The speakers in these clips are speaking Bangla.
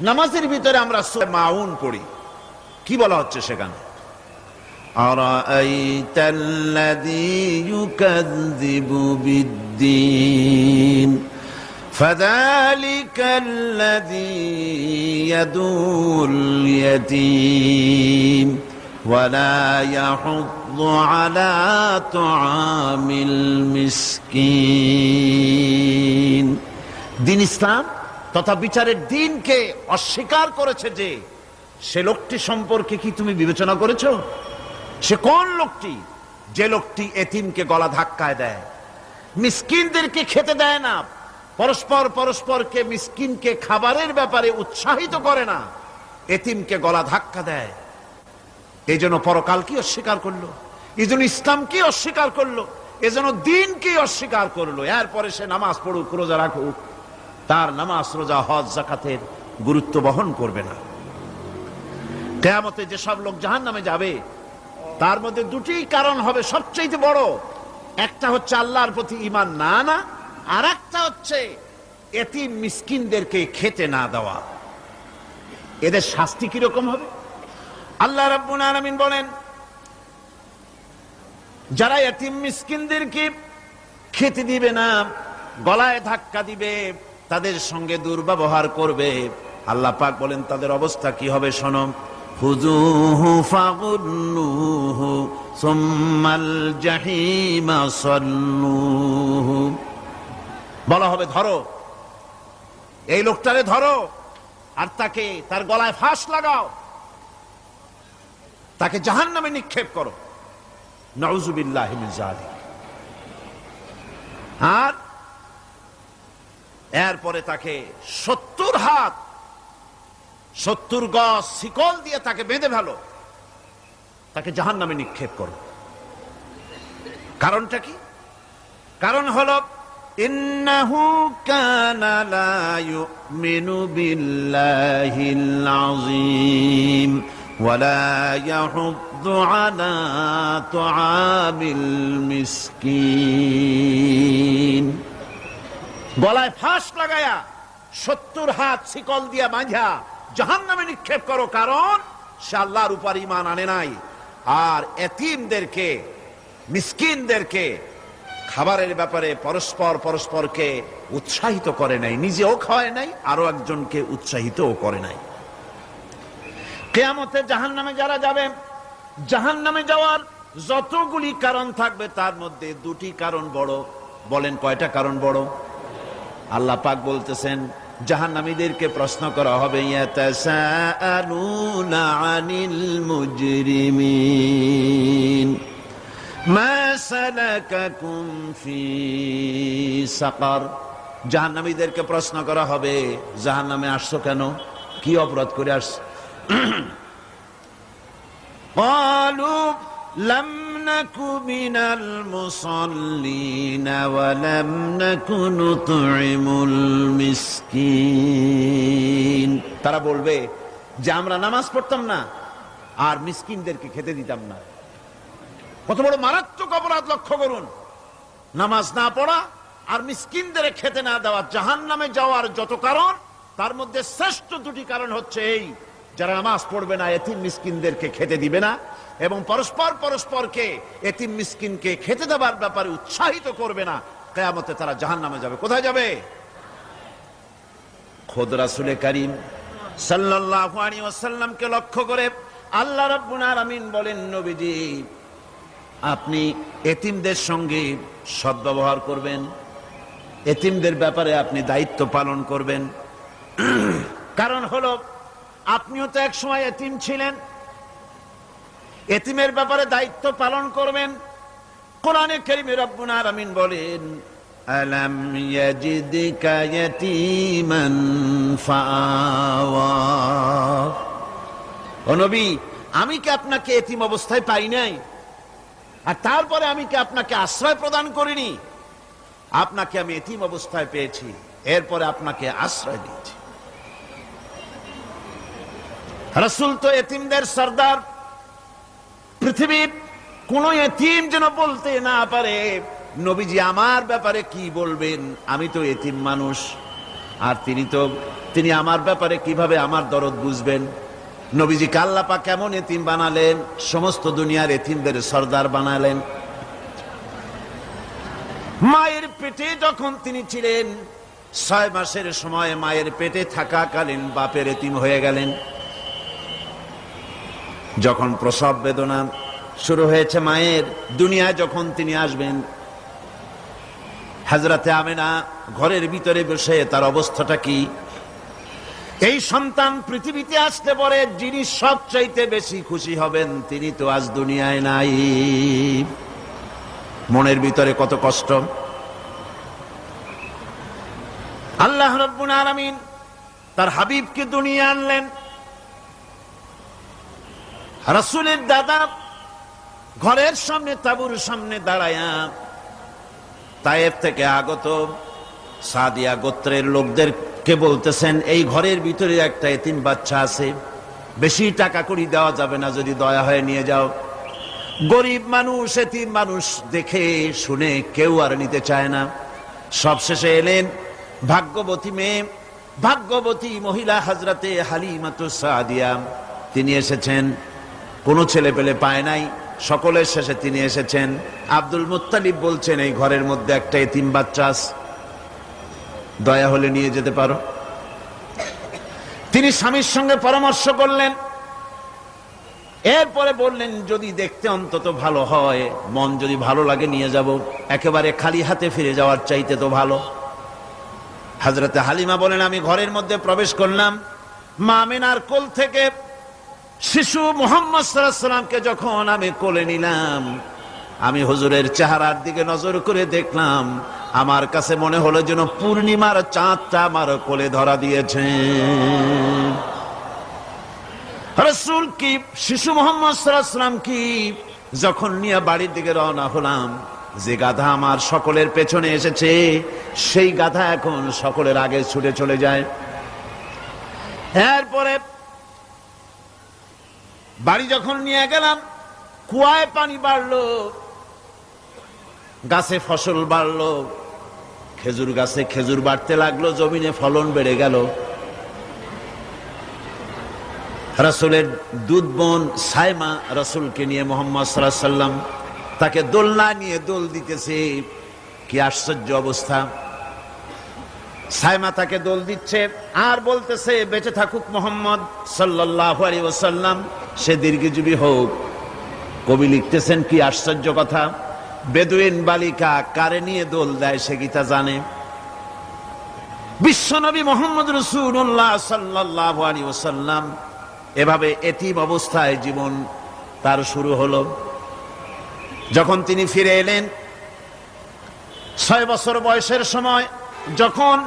নামাজের ভিতরে আমরা সূরা মাউন পড়ি, কি বলা হচ্ছে সেখানে? আরাআইতাল্লাযী ইউকাযযিবু বিদ্দীন ফাযালিকাল্লাযী ইয়াদুল ইয়াতীম ওয়ালা ইয়াহুদ্দু আলা তুআমিল মিসকিন। দ্বীন ইসলাম তথা বিচারের দিনকে অস্বীকার করেছে যে সে লোকটি সম্পর্কে কি তুমি বিবেচনা করেছো? সে কোন লোকটি? যে লোকটি এতিমকে গলা ধাক্কায় দেয়, মিসকিনদেরকে খেতে দেয় না, পরস্পরকে মিসকিনকে খাবারের ব্যাপারে উৎসাহিত করে না, এতিমকে গলা ধাক্কা দেয়। এই জন্য পরকালকে অস্বীকার করলো, এই জন্য ইসলামকে অস্বীকার করলো, এই জন্য দিনকে অস্বীকার করলো। এরপরে সে নামাজ পড়ুক, রোজা রাখুক, তার নামাজ, রোজা, হজ, যাকাতের গুরুত্ব বহন করবে না। কিয়ামতে যেসব লোক জাহান্নামে যাবে তার মধ্যে দুটি কারণ হবে সবচেয়ে বড়। একটা হচ্ছে আল্লাহর প্রতি ঈমান না আনা, আর একটা হচ্ছে এতিম মিসকিনদেরকে খেতে না দেওয়া। এদের শাস্তি কিরকম হবে? আল্লাহ রাব্বুল আলামিন বলেন, যারা এতিম মিসকিনদেরকে খেতে দিবে না, গলায় ধাক্কা দিবে, তাদের সঙ্গে দুর্ব্যবহার করবে, আল্লাহ পাক বলেন তাদের অবস্থা কি হবে শোনো। খুযূহু ফাগুল্লুহু সুম্মাল জাহিমা সাল্লুহু। বলা হবে ধরো এই লোকটারে, ধরো আর তাকে তার গলায় ফাঁস লাগাও, তাকে জাহান্নামে নিক্ষেপ করো। নাউযুবিল্লাহি মিন যালিক। আর এরপরে তাকে 70 হাত 70 গজ শিকল দিয়ে তাকে বেঁধে ফেলো, তাকে জাহান্নামে নিক্ষেপ করো। কারণটা কি? কারণ হলো ইন্নাহু কানা লা ইউমিনু বিল্লাহিল আযীম ওয়া লা ইয়াহুদ্দু আলা তুআমিল মিসকিন। গলায় ফাঁস লাগায়া 70 হাত শিকল দিয়া বাঁধা জাহান্নামে নিক্ষেপ করো, কারণ সে আল্লাহর উপর ঈমান আনে নাই, আর এতিমদেরকে, মিসকিনদেরকে খাবারের ব্যাপারে পরস্পরকে উৎসাহিত করে নাই, নিজেও খাওয়ায় নাই, আরো একজনকে উৎসাহিতও করে নাই। কিয়ামতে জাহান্নামে যারা যাবে, জাহান্নামে যাওয়ার যতগুলি কারণ থাকবে তার মধ্যে দুটি কারণ বড়। বলেন কয়টা কারণ বড়? আল্লাহ পাক বলতেছেন জাহান্নামীদেরকে প্রশ্ন করা হবে, ইয়াতাসাআলুনা আনিল মুজরিমিন মা সালাকাকুম ফি সাকার। জাহান্নামীদেরকে প্রশ্ন করা হবে, জাহান্নামে আসছো কেন, কি অপরাধ করে আসছো? ক্বালু লাম নাকু মিনাল মুসাল্লিন ওয়া লাম নাকু নুতঈমুল মিসকিন। তারা বলবে যে আমরা নামাজ পড়তাম না আর মিসকিনদেরকে খেতে দিতাম না। কত বড় মারাত্মক অপরাধ লক্ষ্য করুন। নামাজ না পড়া আর মিসকিনদের খেতে না দেওয়া। জাহান্নামে যাওয়ার যত কারণ, তার মধ্যে শ্রেষ্ঠ দুটি কারণ হচ্ছে এই, যারা নামাজ পড়বে না, এতিম মিসকিনদেরকে খেতে দিবে না, এবং পরস্পরকে এতিম মিসকিনকে খেতে দেওয়ার ব্যাপারে উৎসাহিত করবে না, কিয়ামতে তারা জাহান্নামে যাবে। কোথায় যাবে? খোদ রাসূলে কারীম সাল্লাল্লাহু আলাইহি ওয়াসাল্লামকে লক্ষ্য করে আল্লাহ রাব্বুল আলামিন বলেন, নবীজি আপনি এতিমদের সঙ্গে সদ্ব্যবহার করবেন, এতিমদের ব্যাপারে আপনি দায়িত্ব পালন করবেন। কারণ হলো আপনিও তো এক সময় এতিম ছিলেন, এতিমের ব্যাপারে দায়িত্ব পালন করবেন। কোরআনে কারীমে রব্বুল আলামিন বলেন, আলাম ইয়াজিদকা ইয়াতীমান ফাআওয়া। ও নবী, আমি কি আপনাকে এতিম অবস্থায় পাই নাই? আর তারপরে আমি কি আপনাকে আশ্রয় প্রদান করিনি? আপনাকে আমি এতিম অবস্থায় পেয়েছি, এরপরে আপনাকে আশ্রয় দিয়েছি। রাসূল তো এতিমদের সরদার। পৃথিবীর কোন এতিম যেন বলতে না পারে নবীজি আমার ব্যাপারে কি বলবেন, আমি তো এতিম মানুষ। আর তিনি আমার ব্যাপারে কিভাবে আমার দরদ বুঝবেন? নবীজিকে আল্লাহ পাক কেমন এতিম বানালেন, সমস্ত দুনিয়ার এতিমদের সর্দার বানালেন। মায়ের পেটে যখন তিনি ছিলেন 6 মাসের সময় মায়ের পেটে থাকাকালীন বাপের এতিম হয়ে গেলেন। যখন প্রসব বেদনা শুরু হয়েছে মায়ের, দুনিয়ায় যখন তিনি আসবেন, হযরতে আমেনা ঘরের ভিতরে বসে তার অবস্থাটা কি? এই সন্তান পৃথিবীতে আসতে পরে যিনি সবচাইতে বেশি খুশি হবেন তিনি তো আজ দুনিয়ায় নাই। মনের ভিতরে কত কষ্ট। আল্লাহ রাব্বুল আলামিন তার হাবিবকে দুনিয়া আনলেন। রাসূলের দাদা ঘরের সামনে তাঁবুর সামনে দাঁড়ায়া তায়েফ থেকে আগত সাদিয়া গোত্রের লোকদেরকে বলতেছেন, এই ঘরের ভিতরে একটা এতিম বাচ্চা আছে, বেশি টাকা কড়ি দেওয়া যাবে না, যদি দয়া হয়ে নিয়ে যাও। গরিব মানুষ, এতিম মানুষ দেখে শুনে কেউ আর নিতে চায় না। সবশেষে এলেন ভাগ্যবতী মেয়ে, ভাগ্যবতী মহিলা হযরতে হালিমাতুস সাদিয়া। তিনি এসেছেন, কোনো ছেলে পেলে পায় নাই, সকলের শেষে তিনি এসেছেন। আব্দুল মুত্তালিব বলছেন, এই ঘরের মধ্যে একটা এতিম বাচ্চা আছে, দয়া হলে নিয়ে যেতে পারো। তিনি স্বামীর সঙ্গে পরামর্শ করলেন, এরপরে বললেন, যদি দেখতে অন্তত ভালো হয়, মন যদি ভালো লাগে নিয়ে যাব, একেবারে খালি হাতে ফিরে যাওয়ার চাইতে তো ভালো। হযরতে হালিমা বলেন, আমি ঘরের মধ্যে প্রবেশ করলাম, মা আমিনার কোল থেকে শিশু মুহাম্মদ সাল্লাল্লাহু আলাইহি সাল্লামকে যখন আমি কোলে নিলাম, আমি হুজুরের চেহারার দিকে নজর করে দেখলাম, আমার কাছে মনে হলো যেন পূর্ণিমার চাঁদটা আমার কোলে ধরা দিয়েছে। রাসূল কি শিশু মুহাম্মদ সাল্লাল্লাহু আলাইহি সাল্লাম কি যখন নিয়ে বাড়ির দিকে রওনা হলাম, যে গাধা আমার সকলের পেছনে এসেছে সেই গাধা এখন সকলের আগে ছুটে চলে যায়। এরপরে বাড়ি যখন নিয়ে গেলাম, কুয়ায় পানি বাড়লো, গাছে ফসল বাড়লো, খেজুর গাছে খেজুর বাড়তে লাগলো, জমিনে ফলন বেড়ে গেল। রাসূলের দুধ বোন সাইমা রাসূলকে নিয়ে মুহাম্মদ সাল্লাল্লাহু আলাইহি সাল্লাম তাকে দোলনা নিয়ে দোল দিতেছে। কি আশ্চর্য অবস্থা! সাইমা তাকে দোল দিচ্ছে আর বলতেছে, বেঁচে থাকুক মুহাম্মদ সাল্লাল্লাহু আলাইহি ওয়াসাল্লাম, সে দীর্ঘজীবী হোক। কবি লিখতেছেন, কি আশ্চর্য কথা! বেদুইন বালিকা কারে নিয়ে দোল দেয় সে কি তা জানে? বিশ্বনবী মুহাম্মদ রাসূলুল্লাহ সাল্লাল্লাহু আলাইহি ওয়াসাল্লাম এভাবে এতিম অবস্থায় জীবন তার শুরু হলো। যখন তিনি ফিরে এলেন 6 বছর বয়সের সময়, যখন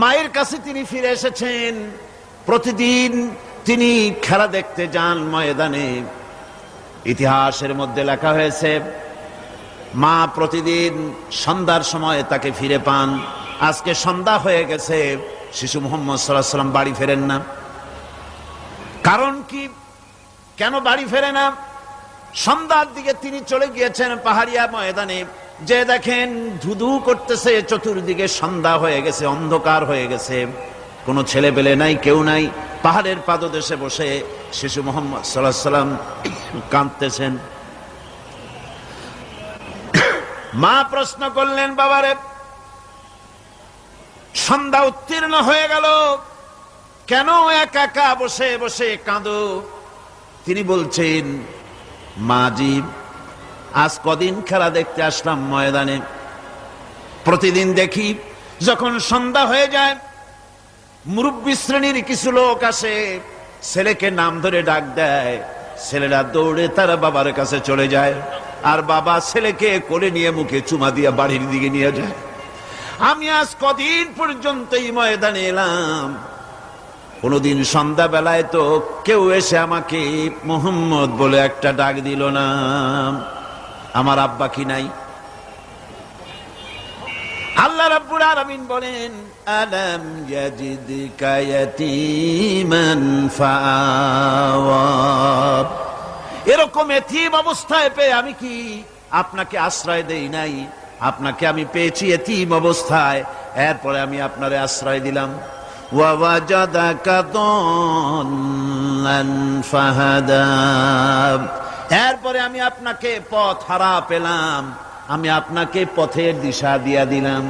মায়ের কাছে তিনি ফিরে এসেছেন, প্রতিদিন তিনি খেলা দেখতে যান ময়দানে। ইতিহাসের মধ্যে লেখা হয়েছে, মা প্রতিদিন সন্ধ্যার সময় তাকে ফিরে পান। আজকে সন্ধ্যা হয়ে গেছে, শিশু মুহাম্মদ সাল্লাল্লাহু আলাইহি সাল্লাম বাড়ি ফেরেন না। কারণ কি, কেন বাড়ি ফেরে না? সন্ধ্যার দিকে তিনি চলে গিয়েছেন পাহাড়িয়া ময়দানে, যে দেখেন ধুধু করতেছে চতুর্দিকে, সন্ধ্যা হয়ে গেছে, অন্ধকার হয়ে গেছে, কোনো ছেলে পেলে নাই, কেউ নাই। পাহাড়ের পাদদেশে বসে শিশু মুহাম্মদ সাল্লাল্লাহু আলাইহি সাল্লাম কাঁদতেছেন। মা প্রশ্ন করলেন, বাবারে, সন্ধ্যা উত্তীর্ণ হয়ে গেল, কেন একা একা বসে বসে কাঁদো? তিনি বলছেন, মাজি, আজ কদিন খেলা দেখতে আসলাম ময়দানে, প্রতিদিন দেখি যখন সন্ধ্যা হয়ে যায় মুরব্বী শ্রেণীর কিছু লোক আসে, ছেলেকে নাম ধরে ডাক দেয়, ছেলেরা দৌড়ে তারা বাবার কাছে চলে যায়, আর বাবা ছেলেকে কোলে নিয়ে মুখে চুমা দিয়ে বাড়ির দিকে নিয়ে যায়। আমি আজ কদিন পর্যন্ত এই ময়দানে এলাম, কোনদিন সন্ধ্যা বেলায় তো কেউ এসে আমাকে মুহাম্মদ বলে একটা ডাক দিল না। আমার আব্বা কি নাই? আল্লাহ রাব্বুল আলামিন বলেন, আলাম ইয়াজিদকা ইয়াতীমান ফাআওয়া, এরকম এতিম অবস্থায় পেয়ে আমি কি আপনাকে আশ্রয় দেই নাই? আপনাকে আমি পেয়েছি এতিম অবস্থায়, এরপরে আমি আপনারে আশ্রয় দিলাম। ওয়াওয়াজাদাকা দাল্লান ফাহাদা, এরপরে আমি আপনাকে পথ হারা পেলাম, আমি আপনাকে পথের দিশা দিয়া দিলাম।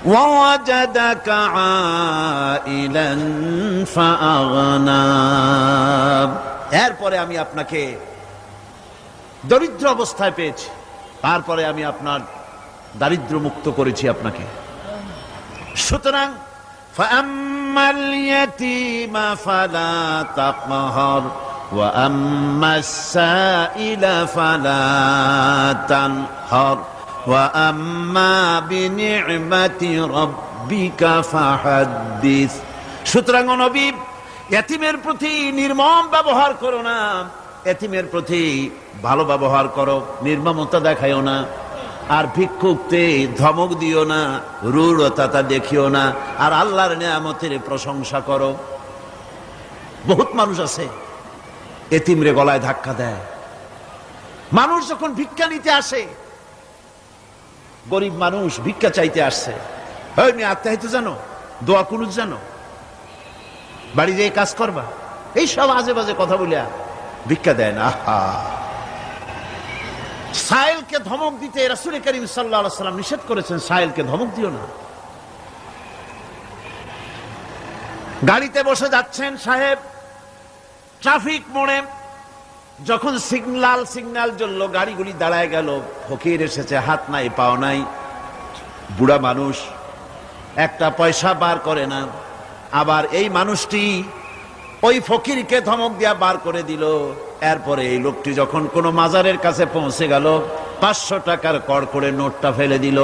ওয়াওয়াজাদাকা আইলান ফাআগনা, এরপরে আমি আপনাকে দরিদ্র অবস্থায় পেয়েছি, তারপরে আমি আপনার দারিদ্র মুক্ত করেছি আপনাকে। সুতরাং ফাআম্মাল ইয়াতীমা ফালা তাকহার ওয়া আম্মাস সাইলা ফালা তানহার ওয়া আম্মা বিনি'মাতি রাব্বিকা ফাহাদ্দিস। সুতরাং নবী, এতিমের প্রতি নির্মম ব্যবহার করো না, এতিমের প্রতি ভালো ব্যবহার করো, নির্মমতা দেখাইও না। আর ভিক্ষুকতে ধমক দিও না, রূঢ়তা দেখিও না, আর আল্লাহর নিয়ামতের প্রশংসা করো। বহুত মানুষ আছে এতিমরে গলায় ধাক্কা দেয়। মানুষ যখন ভিক্ষা নিতে আসে, গরিব মানুষ ভিক্ষা চাইতে আসছে, ওই মেয়ে আত্মাহিত জানো, দোয়া কুনুত জানো, বাড়ি যেয়ে কাজ করবা, এই সব আজে বাজে কথা বলিয়া ভিক্ষা দেয় না। সাইলকে ধমক দিতে রাসূল করিম সাল্লাল্লাহু আলাইহি ওয়াসাল্লাম নিষেধ করেছেন, সাইলকে ধমক দিও না। গাড়িতে বসে যাচ্ছেন সাহেব, ট্রাফিক মোড়ে যখন সিগন্যাল জ্বললো, গাড়িগুলি দাঁড়ায় গেল, ফকির এসেছে, হাত নাই পাও নাই, বুড়া মানুষ, একটা পয়সা বার করে না। আবার এই মানুষটি ওই ফকিরকে ধমক দিয়া বার করে দিল। এরপরে এই লোকটি যখন কোন মাজারের কাছে পৌঁছে গেল, 500 টাকার কড়কড়ে নোটটা ফেলে দিল।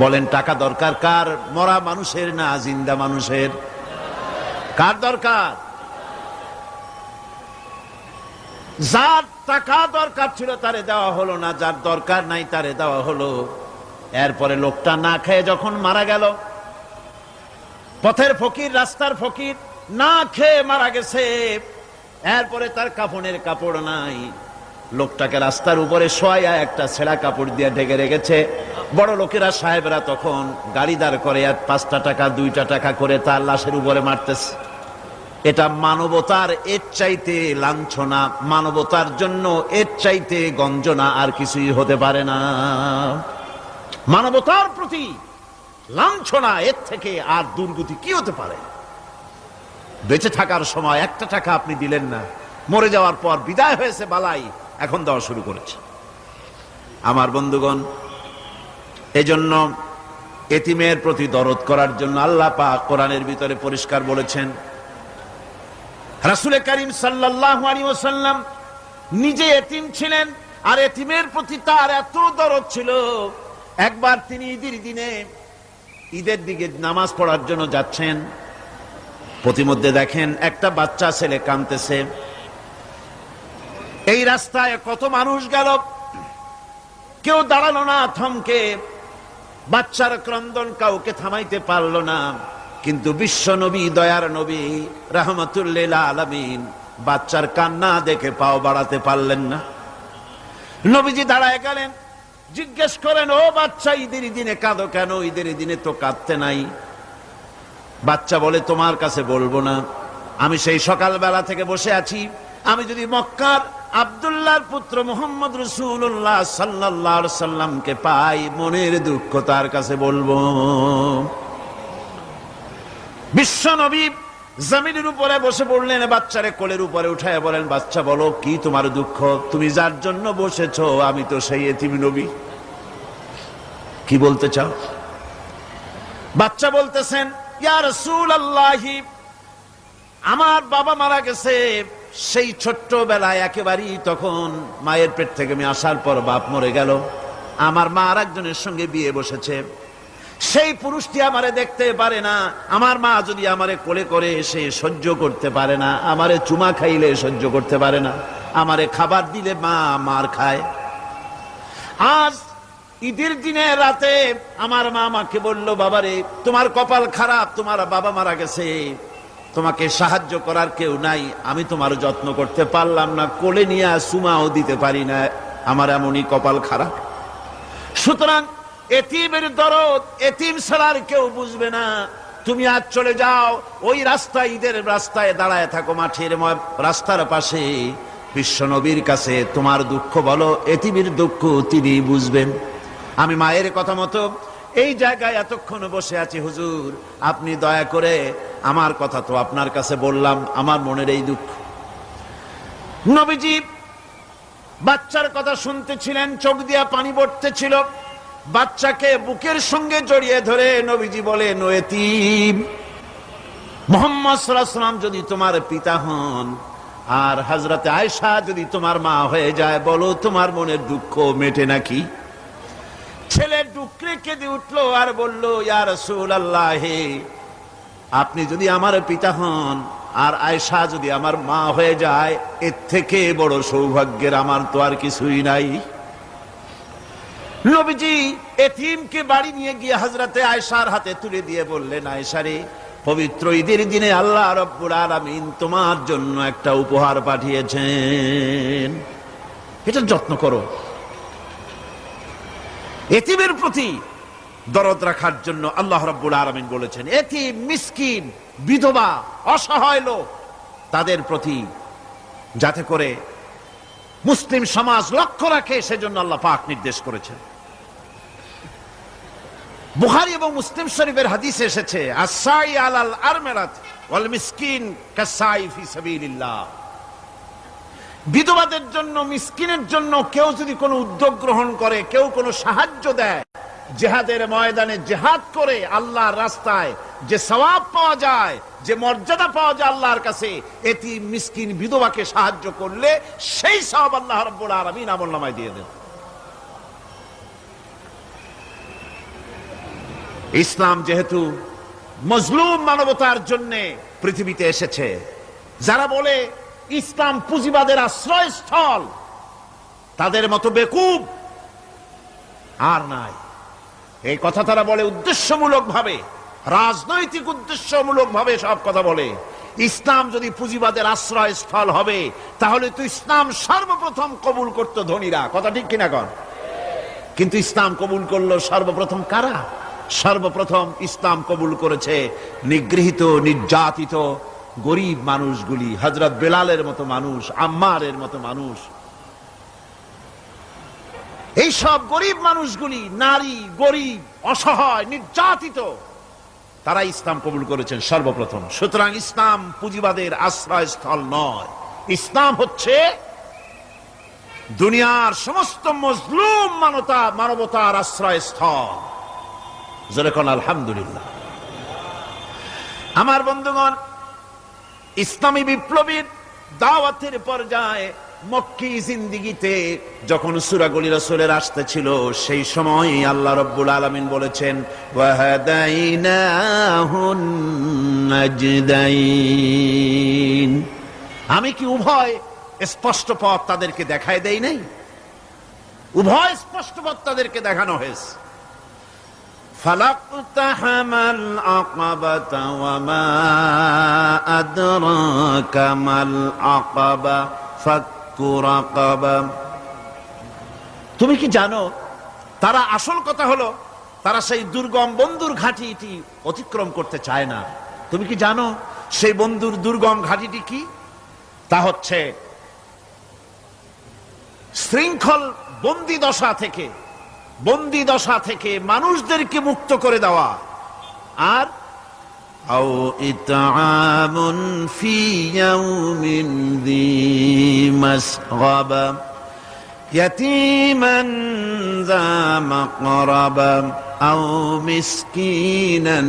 বলেন টাকা দরকার কার? মরা মানুষের না জিন্দা মানুষের? কার দরকার? যার টাকা দরকার ছিল তারে দেওয়া হলো না, যার দরকার নাই তারে দেওয়া হলো। এরপরে লোকটা না খেয়ে যখন মারা গেল, পথের ফকির, রাস্তার ফকির, না খেয়ে মারা গেছে। এরপরে তার কাফনের কাপড় নাই, লোকটাকে রাস্তার উপরে শোয়া একটা ছেঁড়া কাপড় দিয়ে ঢেকে রেখেছে। বড় লোকেরা, সাহেবরা তখন গাড়ি দাঁড় করে আর 5টা টাকা 2টা টাকা করে তার লাশের উপরে মারতেছে। এটা মানবতার এর চাইতে লাঞ্ছনা, মানবতার জন্য এর চাইতে গঞ্জনা আর কিছুই হতে পারে না। মানবতার প্রতি লাঞ্ছনা, এর থেকে আর দুর্গতি কি হতে পারে? বেঁচে থাকার সময় 1টা টাকা আপনি দিলেন না, মরে যাওয়ার পর বিদায় হয়েছে বালাই, এখন দেওয়া শুরু করেছে। আমার বন্ধুগণ, এজন্য এতিমের প্রতি দরদ করার জন্য আল্লাহ পাক কোরআনের ভিতরে পরিষ্কার বলেছেন। রাসূল করিম সাল্লাল্লাহু আলাইহি ওয়াসাল্লাম নিজে এতিম ছিলেন, আর এতিমের প্রতি তার এত দরদ ছিল, একবার তিনি ঈদের দিকে নামাজ পড়ার জন্য যাচ্ছেন। প্রতিমধ্যে দেখেন একটা বাচ্চা ছেলে কাঁদতেছে। এই রাস্তায় কত মানুষ গেল, কেউ দাঁড়ালো না থমকে, বাচ্চার ক্রন্দন কাউকে থামাইতে পারল না। কিন্তু বিশ্ব নবী, দয়ার নবী রাহমাতুল লিল আলামিন বাচ্চার কান্না দেখে পাও বাড়াতে পারলেন না। নবীজি দাঁড়ায় গেলেন, জিজ্ঞেস করেন, ও বাচ্চা, ঈদের দিনে কাঁদো কেন? ঈদের দিনে তো কাঁদতে নাই। বাচ্চা বলে, তোমার কাছে বলবো না, আমি সেই সকালবেলা থেকে বসে আছি, আমি যদি মক্কার আব্দুল্লাহর পুত্র মুহাম্মদ রাসূলুল্লাহ সাল্লাল্লাহু আলাইহি সাল্লামকে পাই, মনের দুঃখ তার কাছে বলবো। বিশ্ব নবী জমিনের উপরে বসে পড়লেন, বাচ্চারে কোলের উপরে উঠায় বলেন, বাচ্চা বলো কি তোমার দুঃখ? তুমি যার জন্য বসেছো আমি তো সেই এতিম নবী, কি বলতে চাও? বাচ্চা বলতেছেন, ইয়া রাসূলুল্লাহ, আমার বাবা মারা গেছে, সেই ছোট্টবেলায় একেবারেই তখন মায়ের পেট থেকে আমি আসার পর বাপ মরে গেল, আমার মা আর একজনের সঙ্গে বিয়ে বসেছে, সেই পুরুষটি আমারে দেখতে পারে না, আমার মা যদি আমারে কোলে করে এসে সহ্য করতে পারে না, আমারে চুমা খাইলে সহ্য করতে পারে না, আমারে খাবার দিলে মা মার খায়। আজ ঈদের দিনে রাতে আমার মা আমাকে বলল, বাবারে তোমার কপাল খারাপ, তোমার বাবা মারা গেছে, তোমাকে সাহায্য করার কেউ নাই, আমি তোমার যত্ন করতে পারলাম না, কোলে নিয়ে চুমাও দিতে পারি না, আমার এমনই কপাল খারাপ। সুতরাং এতিমের দরদ এতিম ছাড়ার কেউ বুঝবে না। তুমি আজ চলে যাও ওই রাস্তায়, ঈদের রাস্তায় দাঁড়ায় থাকো, মাঠের রাস্তার পাশে, বিশ্ব নবীর কাছে তোমার দুঃখ বলো, এতিমের দুঃখ তিনি বুঝবেন। আমি মায়ের কথা মতো এই জায়গায় এতক্ষণ বসে আছি, হুজুর আপনি দয়া করে, আমার কথা তো আপনার কাছে বললাম, আমার মনের এই দুঃখ। নবীজি বাচ্চার কথা শুনতেছিলেন, চোখ দিয়া পানি পড়তেছিল। বাচ্চাকে বুকের সঙ্গে জড়িয়ে ধরে নবীজি বলেন, ও এতিম, মুহাম্মদ সাল্লাল্লাহু আলাইহি ওয়াসাল্লাম যদি তোমার পিতা হন আর হযরতে আয়েশা যদি তোমার মা হয়ে যায়, বলো তোমার মনের দুঃখ মেটে নাকি? ছেলে ডুকরে কেঁদে উঠলো আর বলল, ইয়া রাসূলুল্লাহ, আপনি যদি আমার পিতা হন আর আয়েশা যদি আমার মা হয়ে যায়, এর থেকে বড় সৌভাগ্যের আমার তো আর কিছুই নাই। নবীজি এতিমকে বাড়ি নিয়ে গিয়ে হযরতে আয়েশার হাতে তুলে দিয়ে বললেন, আয়েশা রে, পবিত্র ঈদের দিনে আল্লাহ রাব্বুল আলামিন তোমার জন্য একটা উপহার পাঠিয়েছেন, এটা যত্ন করো। এতিমের প্রতি দরদ রাখার জন্য আল্লাহ রাব্বুল আলামিন বলেছেন, এতিম, মিসকিন, বিধবা, অসহায় লোক, তাদের প্রতি যাতে করে মুসলিম সমাজ লক্ষ্য রাখে, সেজন্য আল্লাহ পাক নির্দেশ করেছেন। বুখারী এবং মুসলিম শরীফের হাদিসে এসেছে, আস-সাই আলাল আরমালাত ওয়াল মিসকিন কাস-সাই ফি সাবিলিল্লাহ। বিধবাদের জন্য, মিসকিনের জন্য কেউ যদি কোনো উদ্যোগ গ্রহণ করে, কেউ কোনো সাহায্য দেয়, জিহাদের ময়দানে জিহাদ করে আল্লাহর রাস্তায় যে সওয়াব পাওয়া যায়, যে মর্যাদা পাওয়া যায় আল্লাহর কাছে, এতিম, মিসকিন, বিধবাকে সাহায্য করলে সেই সওয়াব আল্লাহ রাব্বুল আলামিন আমলনামায় দিয়ে দেন। ইসলাম যেহেতু মজলুম মানবতার জন্য পৃথিবীতে এসেছে, যারা বলে ইসলাম পুঁজিবাদের আশ্রয়স্থল, তাদের মতো বেকুব আর নাই। এই কথা তারা বলে উদ্দেশ্যমূলক ভাবে, রাজনৈতিক উদ্দেশ্যমূলক ভাবে সব কথা বলে। ইসলাম যদি পুঁজিবাদের আশ্রয়স্থল হবে, তাহলে তো ইসলাম সর্বপ্রথম কবুল করত ধনীরা, কথা ঠিক কিনা কন? কিন্তু ইসলাম কবুল করলো সর্বপ্রথম কারা? সর্বপ্রথম ইসলাম কবুল করেছে নিগৃহীত, নির্যাতিত গরিব মানুষগুলি, হযরত বেলালের মতো মানুষ, আম্মারের মতো মানুষ। এই সব গরিব মানুষগুলি, নারী, গরিব, অসহায়, নির্যাতিত, তারা ইসলাম কবুল করেছেন সর্বপ্রথম। সুতরাং ইসলাম পুঁজিবাদের আশ্রয়স্থল নয়, ইসলাম হচ্ছে দুনিয়ার সমস্ত মজলুম মানবতার আশ্রয়স্থল। যেরকম আলহামদুলিল্লাহ। আমার বন্ধুগণ, ইসলামী বিপ্লবীর দাওয়াতের পর্যায়ে মক্কি জিন্দেগিতে যখন সূরাগুলি রাসূলের আসতেছিল, সেই সময় আল্লাহ রাব্বুল আলামিন বলেছেন, ওয়াহাদাইনাহুন নাজদাইন, আমি কি উভয় স্পষ্ট পথ তাদেরকে দেখায় দেই নাই? উভয় স্পষ্ট পথ তাদেরকে দেখানো হয়েছে। ফালাকতাহামাল আকাবাতা ওয়া মা আদরাকা মাল আকাবা ফাক্কু রাকাবা। তুমি কি জানো, তারা, আসল কথা হলো তারা সেই দুর্গম বন্ধুর ঘাঁটিটি অতিক্রম করতে চায় না। তুমি কি জানো সেই বন্ধুর দুর্গম ঘাঁটিটি কি? তা হচ্ছে শৃঙ্খল বন্দি দশা থেকে মানুষদেরকে মুক্ত করে দেওয়া, আর আও ইতআমুন ফি ইয়াউমিন যী মাসগাবা ইয়াতীমান যা মাকরাবা আও মিসকিনান